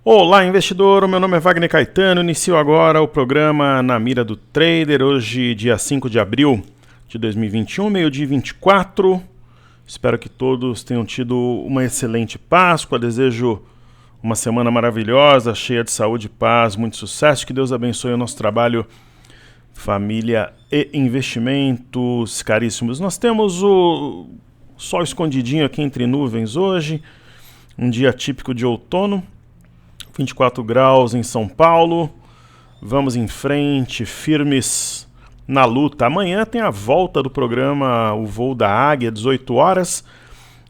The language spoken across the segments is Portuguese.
Olá, investidor! O meu nome é Wagner Caetano. Inicio agora o programa Na Mira do Trader. Hoje, dia 5 de abril de 2021, meio-dia 24. Espero que todos tenham tido uma excelente Páscoa. Desejo uma semana maravilhosa, cheia de saúde, paz, muito sucesso. Que Deus abençoe o nosso trabalho, família e investimentos caríssimos. Nós temos o sol escondidinho aqui entre nuvens hoje. Um dia típico de outono. 24 graus em São Paulo. Vamos em frente, firmes na luta. Amanhã tem a volta do programa O Voo da Águia, 18 horas.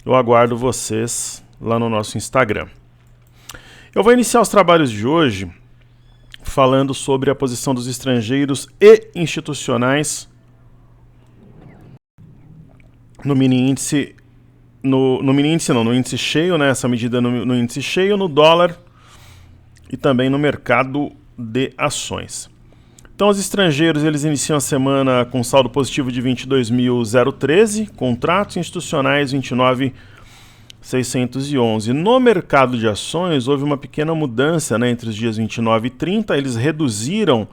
Eu aguardo vocês lá no nosso Instagram. Eu vou iniciar os trabalhos de hoje falando sobre a posição dos estrangeiros e institucionais no mini índice, no índice cheio, né? Essa medida no índice cheio, no dólar e também no mercado de ações. Então, os estrangeiros eles iniciam a semana com saldo positivo de 22.013, contratos institucionais 29.611. No mercado de ações, houve uma pequena mudança, né, entre os dias 29 e 30. Eles reduziram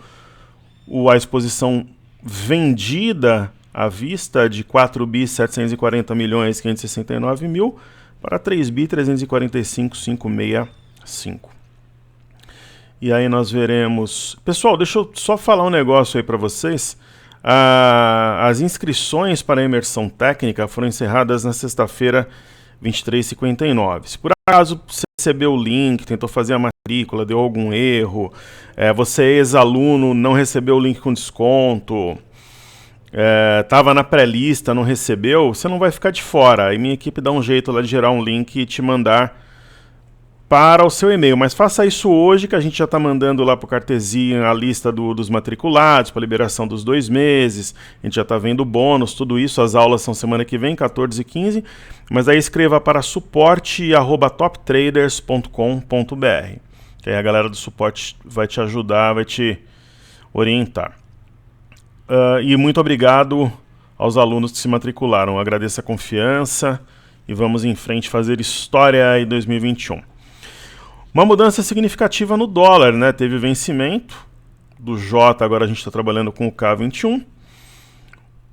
a exposição vendida à vista de 4.740.569.000 para 3.345.565. E aí nós veremos... Pessoal, deixa eu só falar um negócio aí para vocês. As inscrições para a imersão técnica foram encerradas na sexta-feira, 23h59. Se por acaso você recebeu o link, tentou fazer a matrícula, deu algum erro, você é ex-aluno, não recebeu o link com desconto, estava na pré-lista, não recebeu, você não vai ficar de fora. Aí minha equipe dá um jeito lá de gerar um link e te mandar para o seu e-mail, mas faça isso hoje, que a gente já está mandando lá para o Cartesian a lista dos matriculados, para liberação dos 2 meses, a gente já está vendo o bônus, tudo isso. As aulas são semana que vem, 14 e 15, mas aí escreva para suporte@toptraders.com.br, que aí a galera do suporte vai te ajudar, vai te orientar. E muito obrigado aos alunos que se matricularam, eu agradeço a confiança e vamos em frente fazer história em 2021. Uma mudança significativa no dólar, né? Teve vencimento do J, agora a gente está trabalhando com o K21.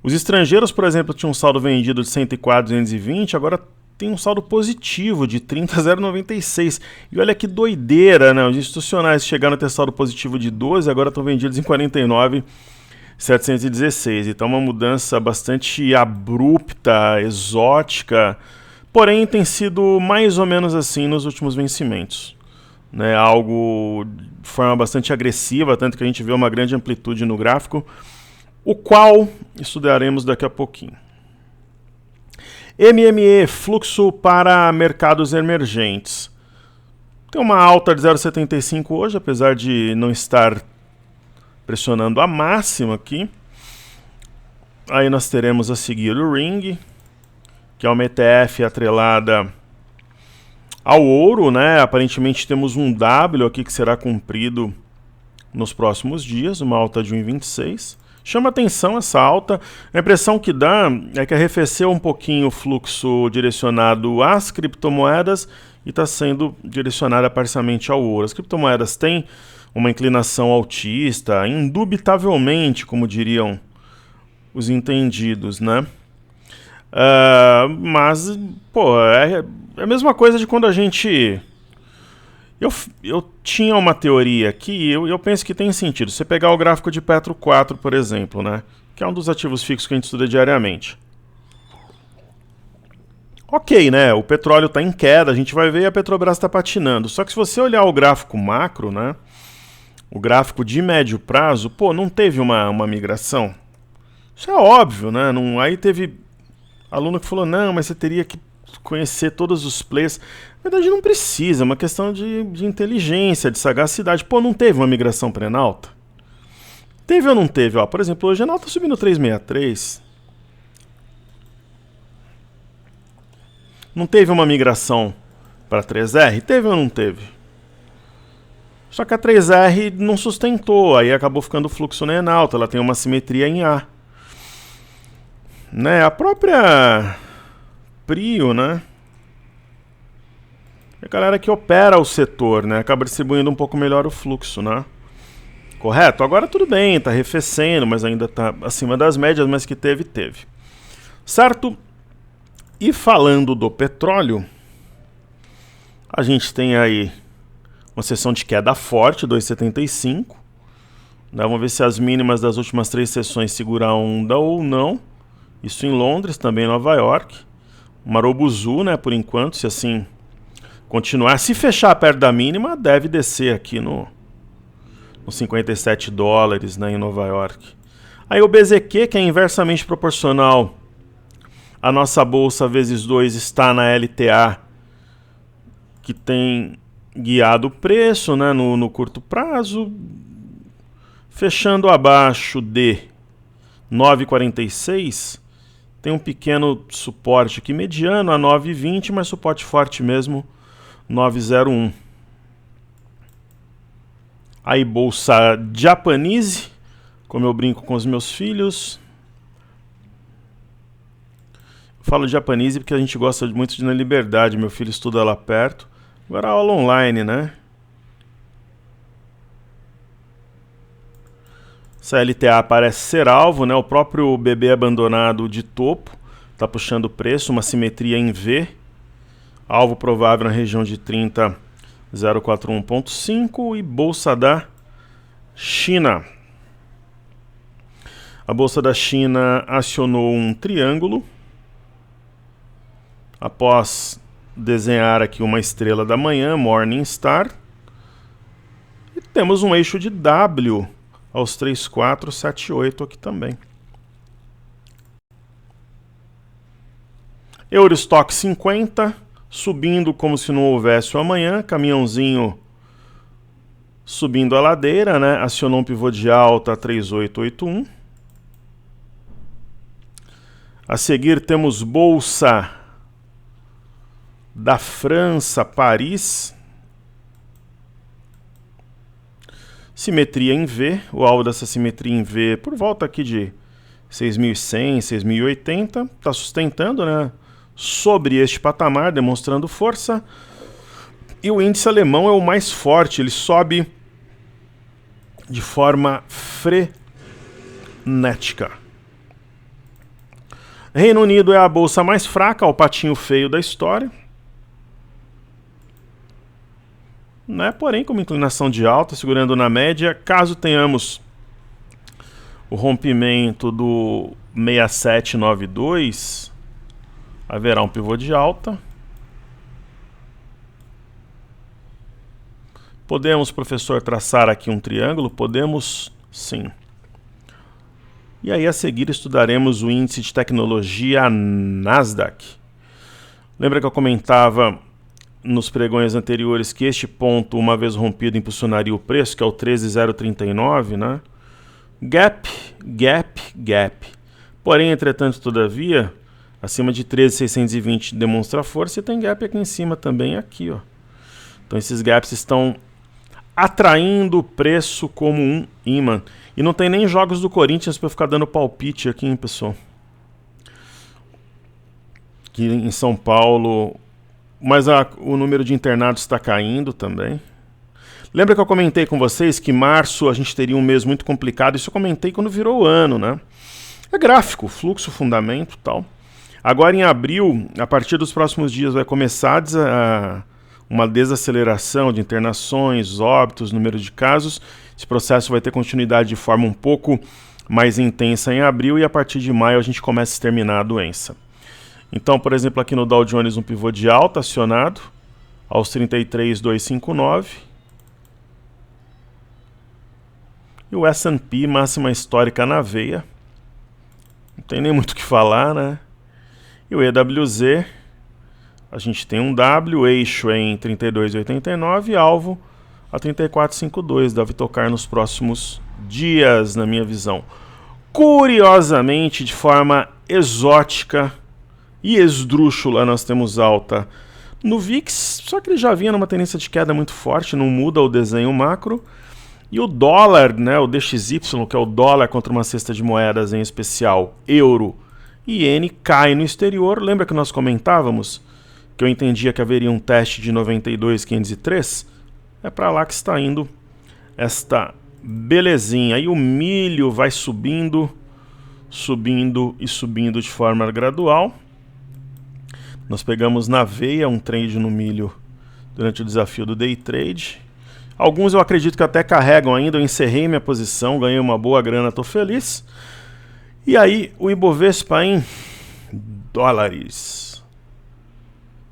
Os estrangeiros, por exemplo, tinham um saldo vendido de 104.220, agora tem um saldo positivo de 30.096. E olha que doideira, né? Os institucionais chegaram a ter saldo positivo de 12, agora estão vendidos em 49.716. Então uma mudança bastante abrupta, exótica, porém tem sido mais ou menos assim nos últimos vencimentos. Né, algo de forma bastante agressiva, tanto que a gente vê uma grande amplitude no gráfico, o qual estudaremos daqui a pouquinho. MME, fluxo para mercados emergentes. Tem uma alta de 0,75 hoje, apesar de não estar pressionando a máxima aqui. Aí nós teremos a seguir o Ring, que é uma ETF atrelada ao ouro, né? Aparentemente temos um W aqui que será cumprido nos próximos dias, uma alta de 1,26. Chama atenção essa alta. A impressão que dá é que arrefeceu um pouquinho o fluxo direcionado às criptomoedas e está sendo direcionada parcialmente ao ouro. As criptomoedas têm uma inclinação altista, indubitavelmente, como diriam os entendidos, né? Mas, pô, é a mesma coisa de quando a gente... Eu tinha uma teoria aqui, eu penso que tem sentido. Você pegar o gráfico de Petro 4, por exemplo, né? Que é um dos ativos fixos que a gente estuda diariamente. Ok, né? O petróleo está em queda, a gente vai ver e a Petrobras está patinando. Só que se você olhar o gráfico macro, né? O gráfico de médio prazo, pô, não teve uma migração. Isso é óbvio, né? Aí teve aluno que falou, não, mas você teria que conhecer todos os players. Na verdade não precisa, é uma questão de inteligência, de sagacidade. Pô, não teve uma migração para Enalta? Teve ou não teve? Ó, por exemplo, hoje a Enalta subindo 363. Não teve uma migração para 3R? Teve ou não teve? Só que a 3R não sustentou, aí acabou ficando o fluxo na Enalta, ela tem uma simetria em A. Né, a própria Prio, né? a galera que opera o setor, né, acaba distribuindo um pouco melhor o fluxo, né? Correto? Agora tudo bem, está arrefecendo, mas ainda está acima das médias, mas que teve. Certo? E falando do petróleo, a gente tem aí uma sessão de queda forte, 2,75. Né? Vamos ver se as mínimas das últimas 3 sessões seguram a onda ou não. Isso em Londres, também em Nova York. Marobuzu, né, por enquanto, se assim continuar. Se fechar perto da mínima, deve descer aqui nos 57 dólares, né, em Nova York. Aí o BZQ, que é inversamente proporcional à nossa bolsa vezes 2, está na LTA, que tem guiado o preço, né, no curto prazo, fechando abaixo de 9,46, tem um pequeno suporte aqui mediano a 9,20, mas suporte forte mesmo 9,01. Aí bolsa Japanese, como eu brinco com os meus filhos. Falo Japanese porque a gente gosta muito de ir na Liberdade, meu filho estuda lá perto. Agora aula online, né? Essa LTA parece ser alvo, né? O próprio bebê abandonado de topo está puxando o preço, uma simetria em V. Alvo provável na região de 30,041,5 e bolsa da China. A bolsa da China acionou um triângulo após desenhar aqui uma estrela da manhã, Morningstar. E temos um eixo de W aos 3,478 aqui também. Eurostock 50, subindo como se não houvesse o amanhã, caminhãozinho subindo a ladeira, né? Acionou um pivô de alta 3,881. A seguir temos bolsa da França, Paris. Simetria em V, o alvo dessa simetria em V por volta aqui de 6.100, 6.080, está sustentando, né, sobre este patamar, demonstrando força. E o índice alemão é o mais forte, ele sobe de forma frenética. Reino Unido é a bolsa mais fraca, o patinho feio da história. Né? Porém, com uma inclinação de alta, segurando na média, caso tenhamos o rompimento do 6792, haverá um pivô de alta. Podemos, professor, traçar aqui um triângulo? Podemos, sim. E aí, a seguir, estudaremos o índice de tecnologia Nasdaq. Lembra que eu comentava nos pregões anteriores que este ponto, uma vez rompido, impulsionaria o preço, que é o 13.039, né? Gap. Porém, entretanto, todavia, acima de 13.620 demonstra força e tem gap aqui em cima também, aqui, ó. Então esses gaps estão atraindo o preço como um imã. E não tem nem jogos do Corinthians para ficar dando palpite aqui, hein, pessoal? Aqui em São Paulo, mas o número de internados está caindo também. Lembra que eu comentei com vocês que março a gente teria um mês muito complicado? Isso eu comentei quando virou o ano, né? É gráfico, fluxo, fundamento e tal. Agora em abril, a partir dos próximos dias, vai começar uma desaceleração de internações, óbitos, número de casos. Esse processo vai ter continuidade de forma um pouco mais intensa em abril e a partir de maio a gente começa a exterminar a doença. Então, por exemplo, aqui no Dow Jones, um pivô de alta acionado aos 33.259. E o S&P, máxima histórica na veia. Não tem nem muito o que falar, né? E o EWZ, a gente tem um W, eixo em 32,89 e alvo a 34,52. Deve tocar nos próximos dias, na minha visão. Curiosamente, de forma exótica e esdrúxula, nós temos alta no VIX, só que ele já vinha numa tendência de queda muito forte, não muda o desenho macro. E o dólar, né, o DXY, que é o dólar contra uma cesta de moedas, em especial euro e iene, cai no exterior. Lembra que nós comentávamos que eu entendia que haveria um teste de 92,503, é para lá que está indo esta belezinha. Aí o milho vai subindo, subindo e subindo de forma gradual. Nós pegamos na veia um trade no milho durante o desafio do Day Trade. Alguns eu acredito que até carregam ainda. Eu encerrei minha posição, ganhei uma boa grana, estou feliz. E aí o Ibovespa em dólares,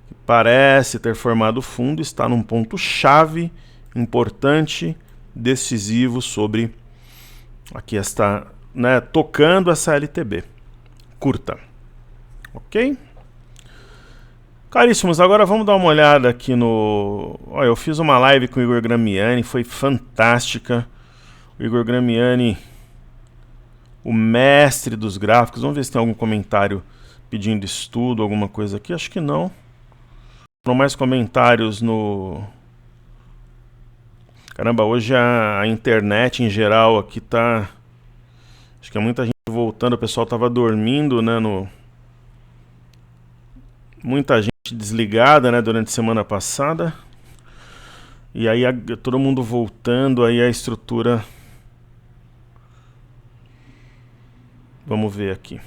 que parece ter formado fundo, está num ponto chave, importante, decisivo sobre aqui está, né, tocando essa LTB curta, ok? Caríssimos, agora vamos dar uma olhada aqui no... Olha, eu fiz uma live com o Igor Gramiani, foi fantástica. O Igor Gramiani, o mestre dos gráficos. Vamos ver se tem algum comentário pedindo estudo, alguma coisa aqui. Acho que não. Não mais comentários no... Caramba, hoje a internet em geral aqui tá... Acho que é muita gente voltando, o pessoal tava dormindo, né, muita gente desligada, né, durante a semana passada. E aí todo mundo voltando, aí a estrutura... Vamos ver aqui.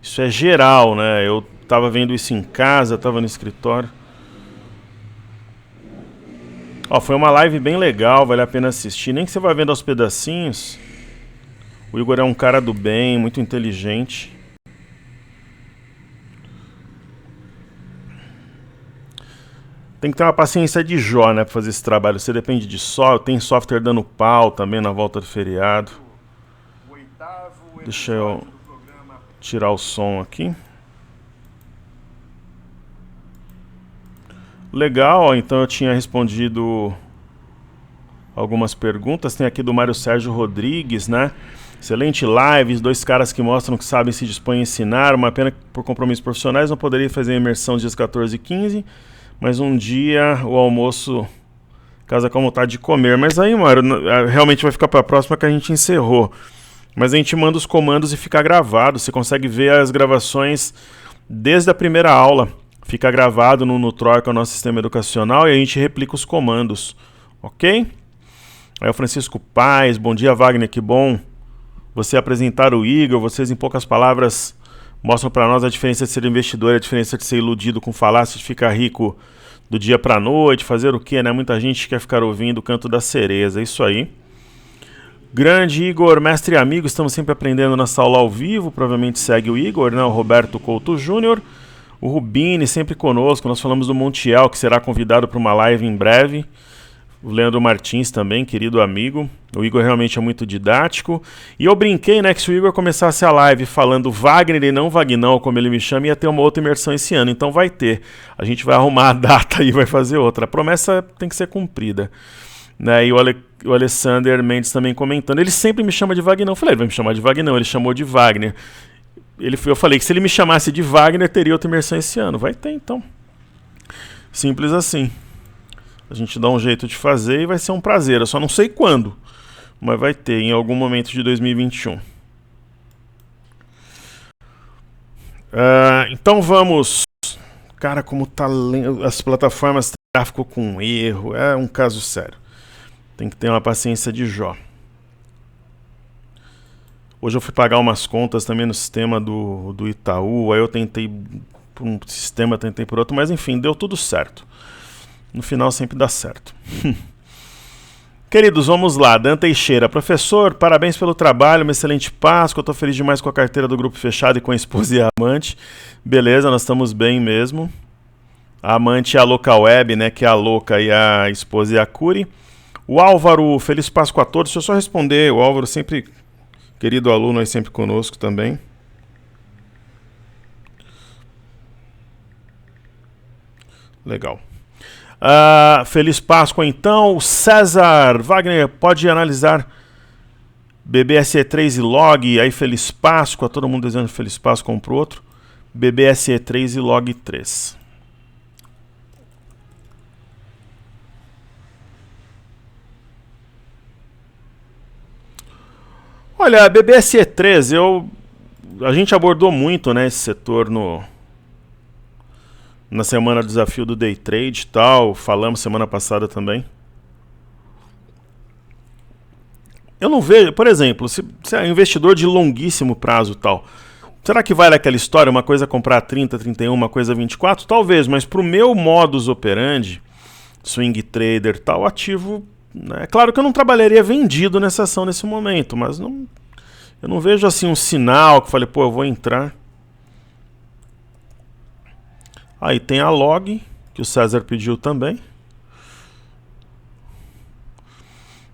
Isso é geral, né? Eu tava vendo isso em casa, tava no escritório. Ó, foi uma live bem legal, vale a pena assistir. Nem que você vai vendo aos pedacinhos. O Igor é um cara do bem, muito inteligente. Tem que ter uma paciência de Jó, né, pra fazer esse trabalho. Você depende de sol, tem software dando pau também na volta do feriado. Deixa eu tirar o som aqui. Legal, então eu tinha respondido algumas perguntas. Tem aqui do Mário Sérgio Rodrigues, né? Excelente live, dois caras que mostram que sabem se dispõem a ensinar. Uma pena que por compromissos profissionais não poderia fazer a imersão dias 14 e 15. Mas um dia o almoço casa com a vontade de comer. Mas aí, Mário, realmente vai ficar para a próxima que a gente encerrou. Mas a gente manda os comandos e fica gravado. Você consegue ver as gravações desde a primeira aula. Fica gravado no Nutror, que é o nosso sistema educacional, e a gente replica os comandos. Ok? Aí o Francisco Paz, bom dia, Wagner, que bom você apresentar o Igor. Vocês, em poucas palavras, mostram para nós a diferença de ser investidor e a diferença de ser iludido com falácia de ficar rico do dia para a noite, fazer o quê, né? Muita gente quer ficar ouvindo o canto da cereza, é isso aí. Grande Igor, mestre e amigo, estamos sempre aprendendo nessa aula ao vivo, provavelmente segue o Igor, né? O Roberto Couto Júnior, o Rubini sempre conosco, nós falamos do Montiel, que será convidado para uma live em breve. O Leandro Martins também, querido amigo. O Igor realmente é muito didático. E eu brinquei, né, que se o Igor começasse a live falando Wagner e não Vagnão, como ele me chama, ia ter uma outra imersão esse ano. Então vai ter. A gente vai arrumar a data e vai fazer outra. A promessa tem que ser cumprida. Né? E o Alessander Mendes também comentando. Ele sempre me chama de Vagnão. Eu falei, ele vai me chamar de Vagnão. Ele chamou de Wagner. Eu falei que se ele me chamasse de Wagner, teria outra imersão esse ano. Vai ter, então. Simples assim. A gente dá um jeito de fazer e vai ser um prazer. Eu só não sei quando, mas vai ter em algum momento de 2021. Então vamos. Cara, como tá lendo. As plataformas têm gráfico com erro. É um caso sério. Tem que ter uma paciência de Jó. Hoje eu fui pagar umas contas também no sistema do Itaú. Aí eu tentei por um sistema, tentei por outro. Mas enfim, deu tudo certo. No final sempre dá certo. Queridos, vamos lá. Dan Teixeira. Professor, parabéns pelo trabalho, uma excelente Páscoa. Eu estou feliz demais com a carteira do grupo fechado e com a esposa e a amante. Beleza, nós estamos bem mesmo. A amante é a Local Web, né, que é a louca, e a esposa é a Curi. O Álvaro, feliz Páscoa a todos. Deixa eu só responder. O Álvaro sempre, querido aluno, aí sempre conosco também. Legal. Feliz Páscoa então. César Wagner, pode analisar BBSE3 e log, aí Feliz Páscoa, todo mundo desejando Feliz Páscoa um pro outro. BBSE3 e log 3. Olha, a BBSE3, a gente abordou muito, né, esse setor no na semana do desafio do Day Trade e tal, falamos semana passada também. Eu não vejo, por exemplo, se é investidor de longuíssimo prazo e tal, será que vale aquela história, uma coisa comprar 30, 31, uma coisa 24? Talvez, mas para o meu modus operandi, swing trader tal, ativo, né? É claro que eu não trabalharia vendido nessa ação nesse momento, mas eu não vejo assim um sinal que eu falei, pô, eu vou entrar. Aí tem a log, que o César pediu também.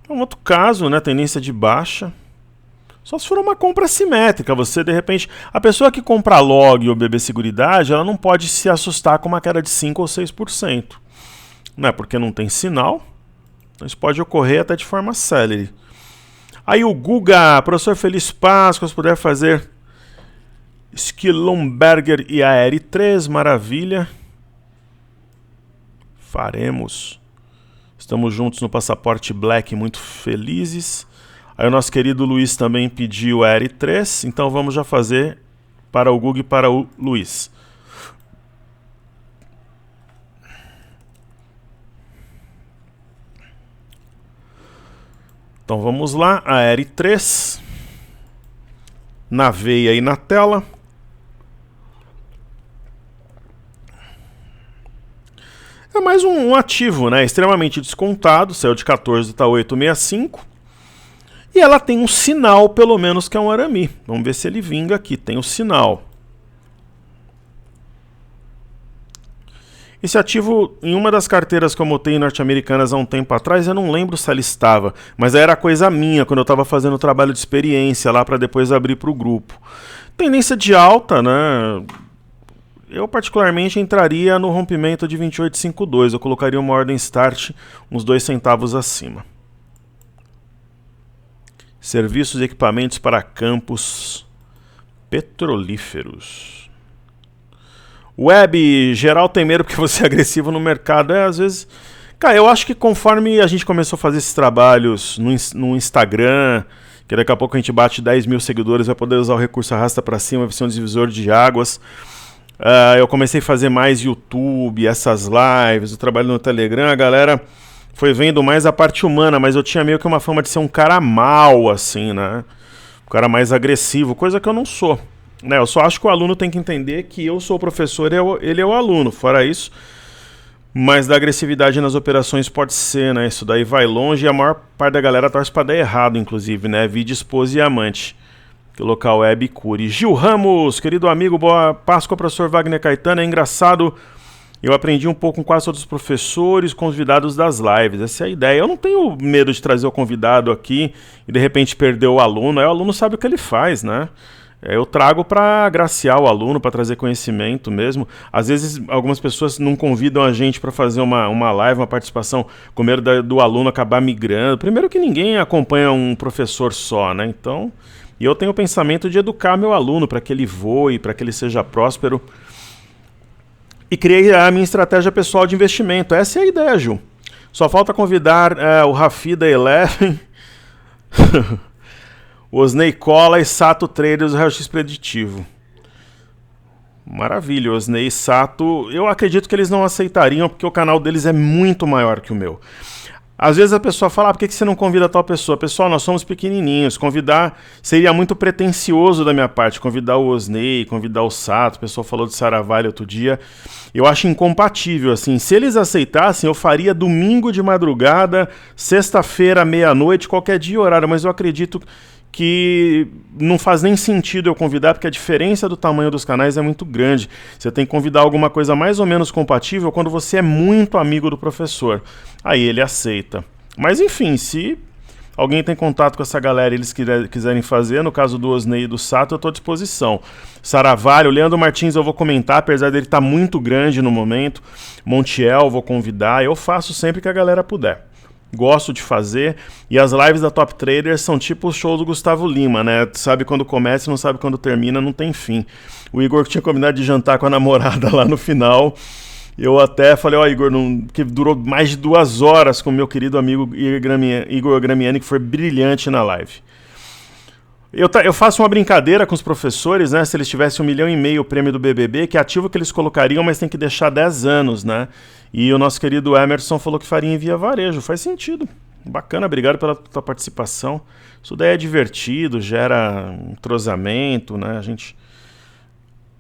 É um outro caso, né? Tendência de baixa. Só se for uma compra simétrica, você de repente... A pessoa que compra log ou BB Seguridade, ela não pode se assustar com uma queda de 5 ou 6%. Não é porque não tem sinal. Então isso pode ocorrer até de forma célere. Aí o Guga, professor Feliz Páscoa, se puder fazer Skillumberger e a R3, maravilha. Faremos. Estamos juntos no Passaporte Black, muito felizes. Aí o nosso querido Luiz também pediu a R3, então vamos já fazer para o Guga e para o Luiz. Então vamos lá, a R3. Na veia e na tela. É mais um ativo, né? Extremamente descontado, saiu de 14 está 8,65. E ela tem um sinal, pelo menos, que é um arame. Vamos ver se ele vinga aqui. Tem um sinal. Esse ativo, em uma das carteiras que eu montei norte-americanas há um tempo atrás, eu não lembro se ela estava, mas era coisa minha, quando eu estava fazendo o trabalho de experiência lá para depois abrir para o grupo. Tendência de alta, né? Eu particularmente entraria no rompimento de 28,52. Eu colocaria uma ordem start uns 2 centavos acima. Serviços e equipamentos para campos petrolíferos. Web, geral tem medo porque você é agressivo no mercado. Às vezes... Cara, eu acho que conforme a gente começou a fazer esses trabalhos no Instagram, que daqui a pouco a gente bate 10 mil seguidores, vai poder usar o recurso arrasta para cima, vai ser um divisor de águas. Eu comecei a fazer mais YouTube, essas lives, o trabalho no Telegram, a galera foi vendo mais a parte humana, mas eu tinha meio que uma fama de ser um cara mau, assim, né? Um cara mais agressivo, coisa que eu não sou. Né? Eu só acho que o aluno tem que entender que eu sou o professor e ele é o aluno, fora isso. Mas da agressividade nas operações pode ser, né? Isso daí vai longe e a maior parte da galera torce para dar errado, inclusive, né? Vide esposa e amante. Que o local web cure. Gil Ramos, querido amigo, boa Páscoa, professor Wagner Caetano. É engraçado, eu aprendi um pouco com quase todos os professores, convidados das lives. Essa é a ideia. Eu não tenho medo de trazer o convidado aqui e de repente perder o aluno. Aí o aluno sabe o que ele faz, né? Eu trago para agraciar o aluno, para trazer conhecimento mesmo. Às vezes algumas pessoas não convidam a gente para fazer uma live, uma participação, com medo do aluno acabar migrando. Primeiro que ninguém acompanha um professor só, né? Então, e eu tenho o pensamento de educar meu aluno para que ele voe, para que ele seja próspero. E criei a minha estratégia pessoal de investimento. Essa é a ideia, Ju. Só falta convidar o Rafi da Eleven... Osney Cola e Sato Traders, o raio-x preditivo. Maravilha, Osney e Sato. Eu acredito que eles não aceitariam porque o canal deles é muito maior que o meu. Às vezes a pessoa fala, por que você não convida tal pessoa? Pessoal, nós somos pequenininhos. Convidar seria muito pretensioso da minha parte. Convidar o Osney, convidar o Sato. O pessoal falou de Saravalho outro dia. Eu acho incompatível, assim. Se eles aceitassem, eu faria domingo de madrugada, sexta-feira, meia-noite, qualquer dia e horário. Mas eu acredito que não faz nem sentido eu convidar, porque a diferença do tamanho dos canais é muito grande. Você tem que convidar alguma coisa mais ou menos compatível quando você é muito amigo do professor. Aí ele aceita. Mas enfim, se alguém tem contato com essa galera e eles quiserem fazer, no caso do Osney e do Sato, eu estou à disposição. Saravalho, Leandro Martins eu vou comentar, apesar dele estar muito grande no momento. Montiel vou convidar, eu faço sempre que a galera puder. Gosto de fazer, e as lives da Top Traders são tipo o show do Gustavo Lima, né? Sabe quando começa e não sabe quando termina, não tem fim. O Igor tinha combinado de jantar com a namorada lá no final. Eu até falei, Igor, que durou mais de 2 horas com o meu querido amigo Igor Gramiani, que foi brilhante na live. Eu faço uma brincadeira com os professores, né? Se eles tivessem 1,5 milhão o prêmio do BBB, que ativo que eles colocariam, mas tem que deixar 10 anos, né? E o nosso querido Emerson falou que faria em Via Varejo. Faz sentido. Bacana, obrigado pela tua participação. Isso daí é divertido, gera entrosamento, né? A gente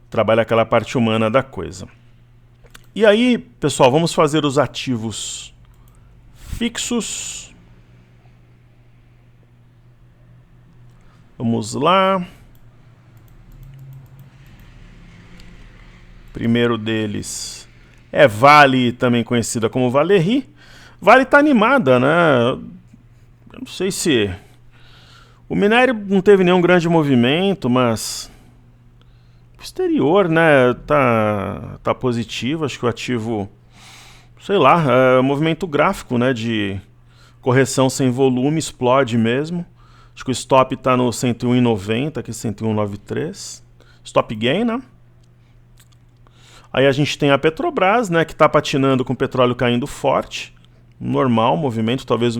trabalha aquela parte humana da coisa. E aí, pessoal, vamos fazer os ativos fixos. Vamos lá. Primeiro deles é Vale, também conhecida como Valerie. Vale tá animada, né? Eu não sei se... O minério não teve nenhum grande movimento, mas... O exterior, né? Tá positivo. Acho que o ativo... Sei lá, movimento gráfico, né? De correção sem volume, explode mesmo. Acho que o stop está no 101,90, aqui 101,93. Stop gain, né? Aí a gente tem a Petrobras, né, que está patinando com o petróleo caindo forte. Normal movimento, talvez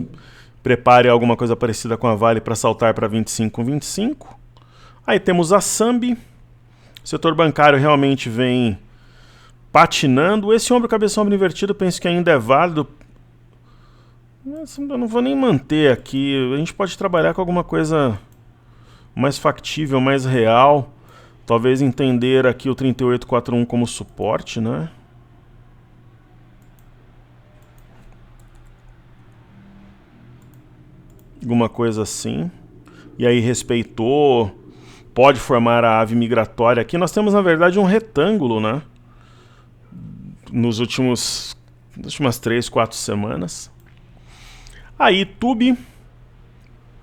prepare alguma coisa parecida com a Vale para saltar para 25,25. Aí temos a Sambi. O setor bancário realmente vem patinando. Esse ombro cabeça ombro invertido, penso que ainda é válido. Eu não vou nem manter aqui. A gente pode trabalhar com alguma coisa mais factível, mais real. Talvez entender aqui o 3841 como suporte, né? Alguma coisa assim. E aí respeitou. Pode formar a ave migratória. Aqui nós temos, na verdade, um retângulo, né? Nas últimas 3, 4 semanas. Aí, Tube,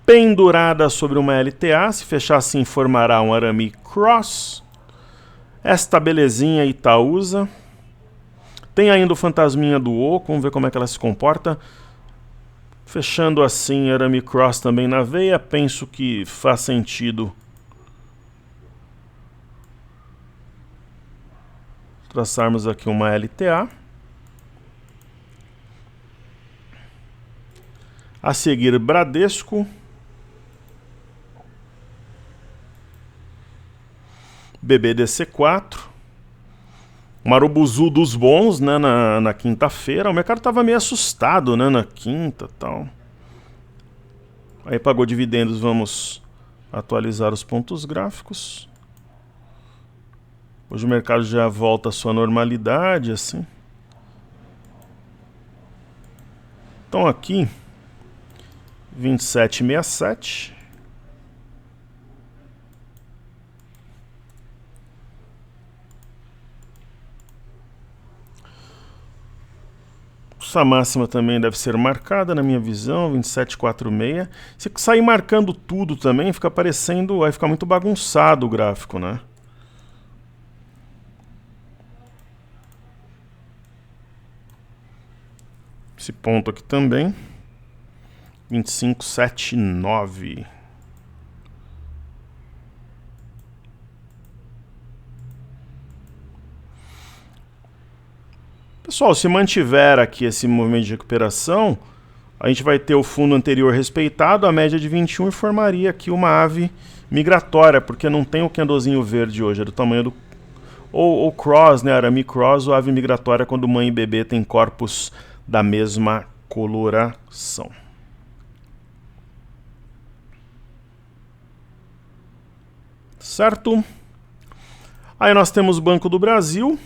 pendurada sobre uma LTA, se fechar assim formará um arame cross. Esta belezinha Itaúsa. Tem ainda o fantasminha do Oco, vamos ver como é que ela se comporta. Fechando assim, arame cross também na veia, penso que faz sentido traçarmos aqui uma LTA. A seguir, Bradesco. BBDC4. Marubuzu dos bons, né, na quinta-feira. O mercado estava meio assustado, né, na quinta e tal. Aí pagou dividendos, vamos atualizar os pontos gráficos. Hoje o mercado já volta à sua normalidade, assim. Então aqui... 27,67. Essa máxima também deve ser marcada na minha visão, 27,46. Se sair marcando tudo também, fica parecendo, vai ficar muito bagunçado o gráfico, né? Esse ponto aqui também. 25,79. Pessoal, se mantiver aqui esse movimento de recuperação, a gente vai ter o fundo anterior respeitado, a média de 21, e formaria aqui uma ave migratória, porque não tem o candlezinho verde hoje, é do tamanho do... Ou cross, né, arame cross, ou ave migratória quando mãe e bebê têm corpos da mesma coloração. Certo? Aí nós temos o Banco do Brasil.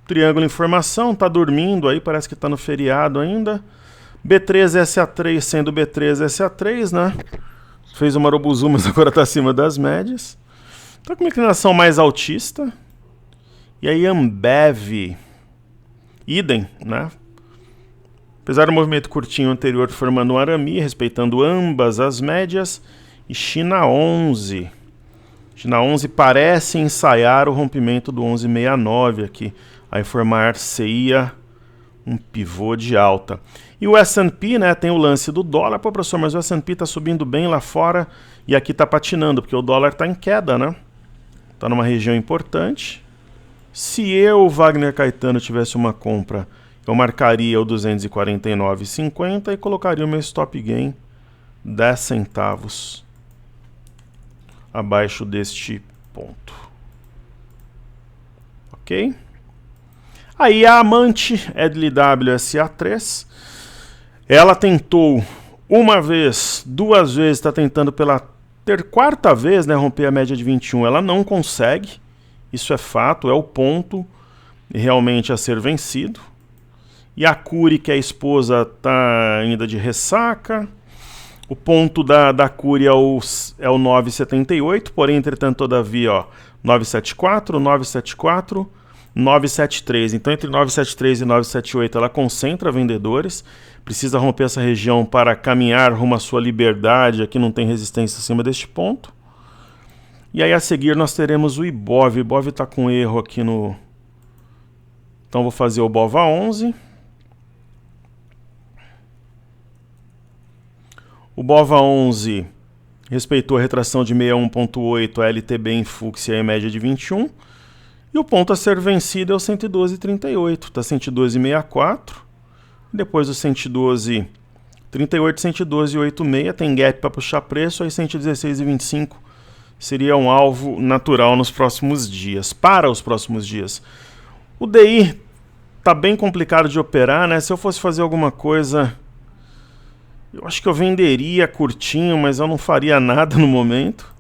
Triângulo Informação, tá dormindo aí, parece que tá no feriado ainda. B3SA3 sendo B3SA3, né? Fez uma Marubuzu, mas agora tá acima das médias. Tá com uma inclinação mais altista. E aí Ambev, idem, né? Apesar do movimento curtinho anterior formando um arame, respeitando ambas as médias. E China 11. China 11 parece ensaiar o rompimento do 11,69 aqui. Aí formar-se-ia um pivô de alta. E o S&P, né, tem o lance do dólar. Pô, professor, mas o S&P está subindo bem lá fora e aqui está patinando, porque o dólar está em queda, né? Está numa região importante. Se eu, Wagner Caetano, tivesse uma compra, eu marcaria o 249,50 e colocaria o meu stop gain 10 centavos abaixo deste ponto. Ok? Aí a amante LWSA3, ela tentou uma vez, duas vezes, está tentando pela quarta vez, né, romper a média de 21. Ela não consegue, isso é fato, é o ponto realmente a ser vencido. E a Cury, que é a esposa, está ainda de ressaca. O ponto da Cury é o 9,78, porém, entretanto, todavia, ó, 9,74, 9,74, 9,73. Então, entre 9,73 e 9,78, ela concentra vendedores. Precisa romper essa região para caminhar rumo à sua liberdade. Aqui não tem resistência acima deste ponto. E aí, a seguir, nós teremos o IBOV. O IBOV está com erro aqui no... Então, vou fazer o BOVA11. O BOVA11 respeitou a retração de 61,8, a LTB em fúcsia e a média de 21. E o ponto a ser vencido é o 112,38, está 112,64. Depois o 112,38, 112,86, tem gap para puxar preço, aí 116,25 seria um alvo natural nos próximos dias, para os próximos dias. O DI está bem complicado de operar, né? Se eu fosse fazer alguma coisa... Eu acho que eu venderia curtinho, mas eu não faria nada no momento.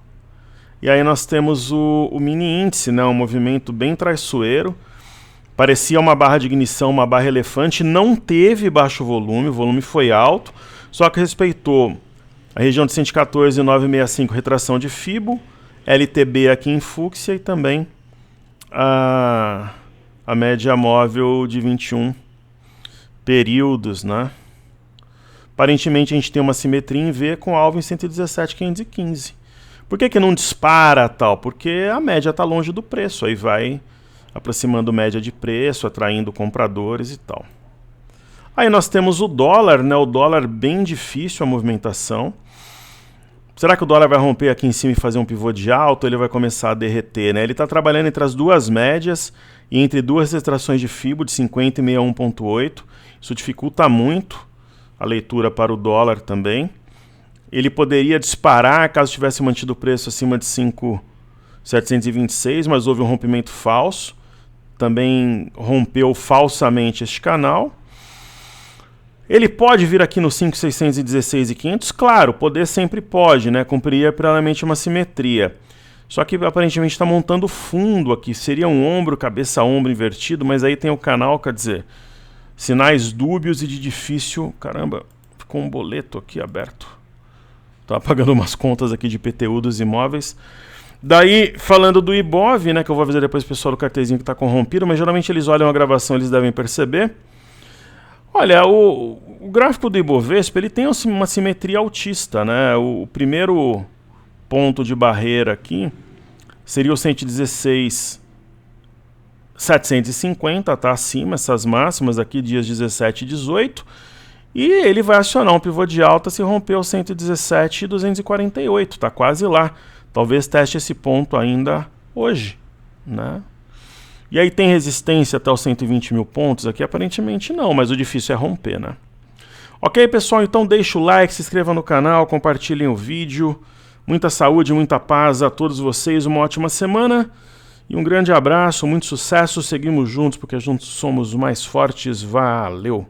E aí nós temos o mini índice, né? Um movimento bem traiçoeiro. Parecia uma barra de ignição, uma barra elefante. Não teve baixo volume, o volume foi alto. Só que respeitou a região de 114,965, retração de Fibo. LTB aqui em fúcsia e também a média móvel de 21 períodos, né? Aparentemente a gente tem uma simetria em V com alvo em 117,515. Por que não dispara tal? Porque a média está longe do preço, aí vai aproximando média de preço, atraindo compradores e tal. Aí nós temos o dólar, né? O dólar bem difícil a movimentação. Será que o dólar vai romper aqui em cima e fazer um pivô de alta ou ele vai começar a derreter, né? Ele está trabalhando entre as duas médias e entre duas retrações de Fibo de 50 e 61,8. Isso dificulta muito a leitura para o dólar também. Ele poderia disparar caso tivesse mantido o preço acima de 5,726, mas houve um rompimento falso. Também rompeu falsamente este canal. Ele pode vir aqui no 5,616,500? Claro, poder sempre pode, né? Cumpriria plenamente uma simetria. Só que aparentemente está montando fundo aqui. Seria um ombro, cabeça-ombro invertido, mas aí tem o canal, quer dizer... Sinais dúbios e de difícil... Caramba, ficou um boleto aqui aberto. Estava pagando umas contas aqui de IPTU dos imóveis. Daí, falando do IBOV, né, que eu vou avisar depois o pessoal do cartezinho que está corrompido, mas geralmente eles olham a gravação, eles devem perceber. Olha, o gráfico do Ibovespa, ele tem uma simetria altista, né? O primeiro ponto de barreira aqui seria o 116,750, tá acima, essas máximas aqui, dias 17 e 18, e ele vai acionar um pivô de alta se romper o 117,248, tá quase lá. Talvez teste esse ponto ainda hoje, né? E aí tem resistência até os 120 mil pontos aqui? Aparentemente não, mas o difícil é romper, né? Ok, pessoal, então deixa o like, se inscreva no canal, compartilhem o vídeo. Muita saúde, muita paz a todos vocês, uma ótima semana. E um grande abraço, muito sucesso, seguimos juntos porque juntos somos mais fortes, valeu!